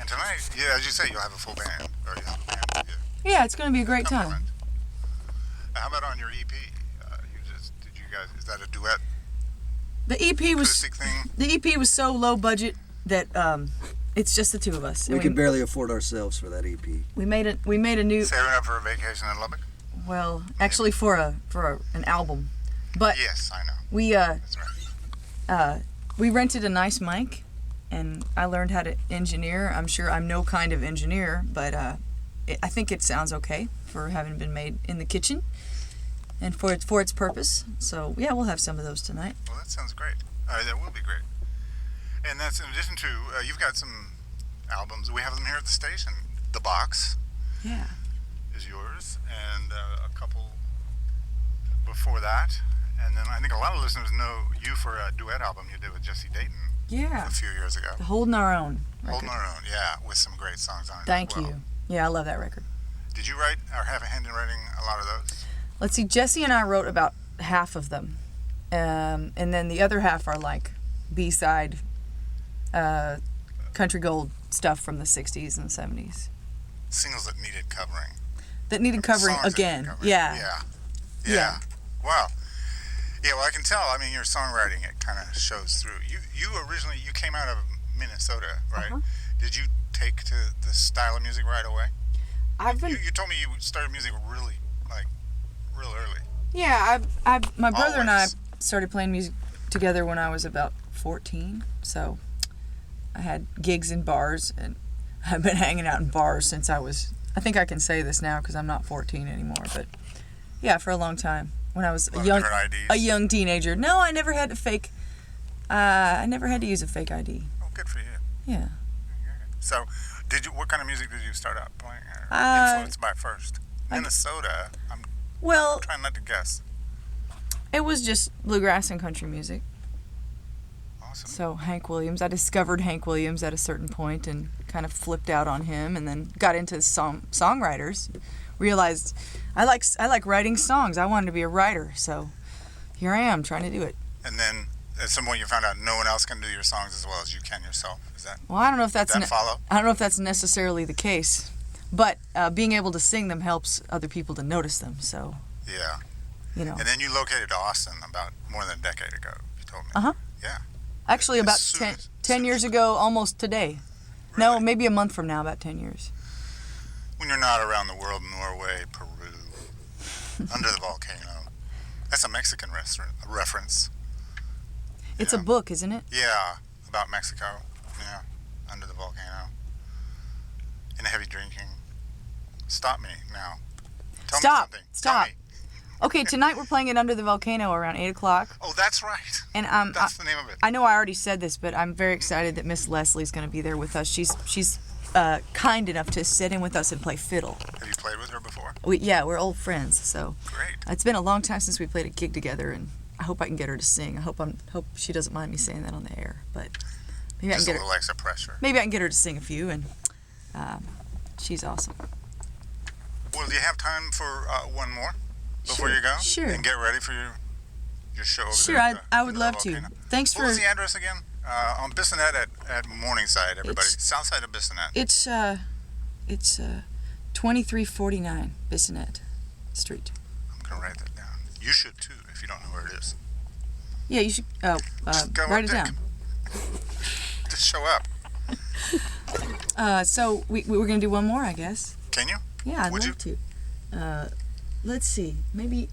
And tonight, yeah, as you say, you'll have a full band. Or you have a band. Yeah, it's going to be a great time. Now, how about on your EP? Did you guys, is that a duet? The EP was acoustic thing? The EP was so low budget that it's just the two of us. We could barely afford ourselves for that EP. We made a new. Saving up for a vacation in Lubbock? Well, actually for an album, but yes, I know. We That's right. We rented a nice mic, and I learned how to engineer. I'm sure I'm no kind of engineer, but I think it sounds okay for having been made in the kitchen, and for its purpose. So yeah, we'll have some of those tonight. Well, that sounds great. That will be great. And that's in addition to you've got some albums. We have them here at the station. The Box. Yeah. Is yours, and a couple before that, and then I think a lot of listeners know you for a duet album you did with Jesse Dayton. Yeah. A few years ago. The Holding Our Own record. Holding Our Own, yeah, with some great songs on it. Thank as well. you. Yeah, I love that record. Did you write or have a hand in writing a lot of those? Let's see, Jesse and I wrote about half of them, and then the other half are like B-side, country gold stuff from the 60s and 70s. Singles that needed covering. That needed covering again. Covering. Yeah. Wow. Yeah, well, I can tell. I mean, your songwriting, it kind of shows through. You originally, you came out of Minnesota, right? Uh-huh. Did you take to the style of music right away? You told me you started music really, real early. Yeah, my brother and I Always. started playing music together when I was about 14, so I had gigs in bars, and I've been hanging out in bars since I think I can say this now because I'm not 14 anymore, but yeah, for a long time. When I was a young teenager. No, I never had to fake. I never had to use a fake ID. Oh, good for you. Yeah. So, what kind of music did you start out playing? Or influenced by first? Minnesota. I'm trying not to guess. It was just bluegrass and country music. Awesome. So Hank Williams. I discovered Hank Williams at a certain point and kind of flipped out on him, and then got into songwriters. Realized I like writing songs. I wanted to be a writer, so here I am trying to do it. And then at some point you found out no one else can do your songs as well as you can yourself. Is that? Well, I don't know if that's follow? I don't know if that's necessarily the case, but being able to sing them helps other people to notice them. So yeah, you know. And then you located Austin about more than a decade ago. You told me. Yeah. Actually, about 10 years ago, almost today. Really? No, maybe a month from now, about 10 years. When you're not around the world, Norway, Peru, under the volcano. That's a Mexican reference. It's a book, isn't it? Yeah, about Mexico. Yeah, under the volcano. And heavy drinking. Stop me now. Tell me something. Stop. Tell me. Okay, tonight we're playing it Under the Volcano around 8 o'clock. Oh, that's right. And that's the name of it. I know I already said this, but I'm very excited that Miss Leslie's going to be there with us. She's kind enough to sit in with us and play fiddle. Have you played with her before? We're old friends, so great. It's been a long time since we played a gig together, and I hope I can get her to sing. I hope she doesn't mind me saying that on the air, but maybe Just I can get a little extra pressure. Maybe I can get her to sing a few, and she's awesome. Well, do you have time for one more before you go? Sure. And get ready for your show over sure, there. I would love to. Thanks for. What was the address again? On Bissonnet at Morningside, everybody. South side of Bissonnet. It's 2349 Bissonnet Street. I'm gonna write that down. You should too, if you don't know where it is. Yeah, you should. Write it down. Just show up. So we're gonna do one more, I guess. Can you? Yeah, I'd love to. Let's see. Maybe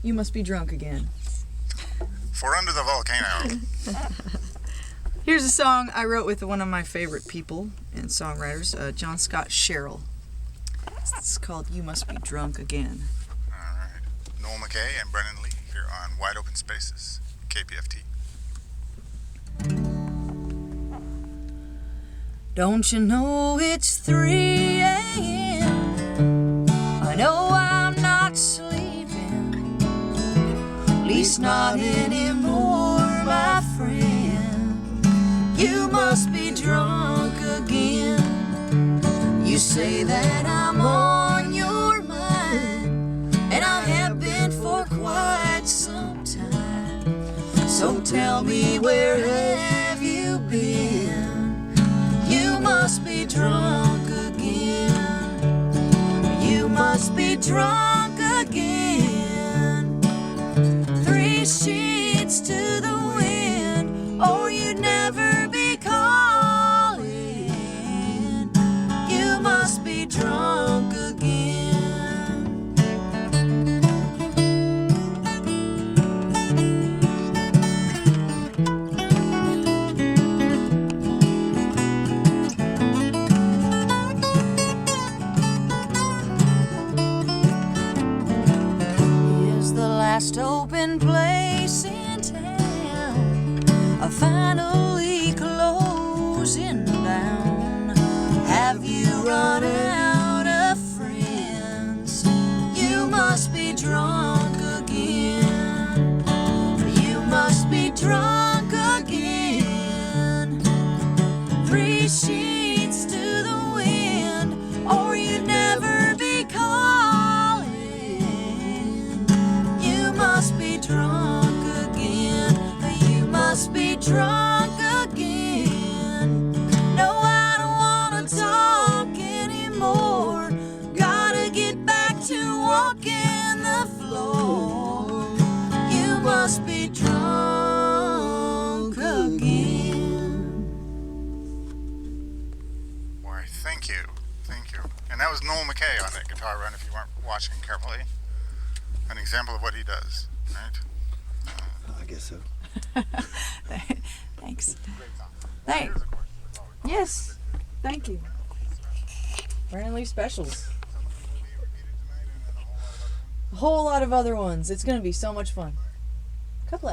You Must Be Drunk Again. For Under the Volcano. Here's a song I wrote with one of my favorite people and songwriters, John Scott Sherrill. It's called You Must Be Drunk Again. All right. Noel McKay and Brennan Lee here on Wide Open Spaces, KPFT. Don't you know it's 3 a.m.? I know I'm not sleeping, at least not anymore, my friend. You must be drunk again. You say that I'm on your mind, and I have been for quite some time. So tell me, where have you been? You must be drunk drunk again. 3 sheets to the wind, or you'd never be calling. You must be drunk again. Is the last open place in town finally closing down? Have you run out of friends? You must be drunk again. You must be drunk again. 3 sheets to the wind, or you'd never be calling. You must be drunk again. You must be drunk again. No, I don't wanna talk anymore. Gotta get back to walking the floor. You must be drunk again. Why, thank you. Thank you. And that was Noel McKay on that guitar run, if you weren't watching carefully. An example of what he does, right? I guess so. Thanks. Great song. Thank- Here's a question. That's all we- Yes, thank you. Brandon Lee specials. Some of them will be repeated tonight, and then A whole lot of other ones. It's gonna be so much fun. Couple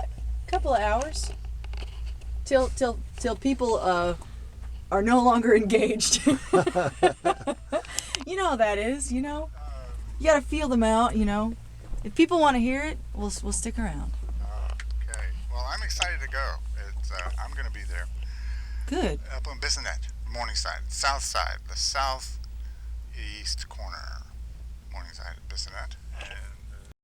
of hours till people are no longer engaged. You know how that is. You know, you gotta feel them out. You know, if people want to hear it, we'll stick around. Okay. Well, I'm excited to go. It's I'm going to be there. Good. Up on Bissonnet, Morningside, South Side, the southeast corner, Morningside, Bissonnet. And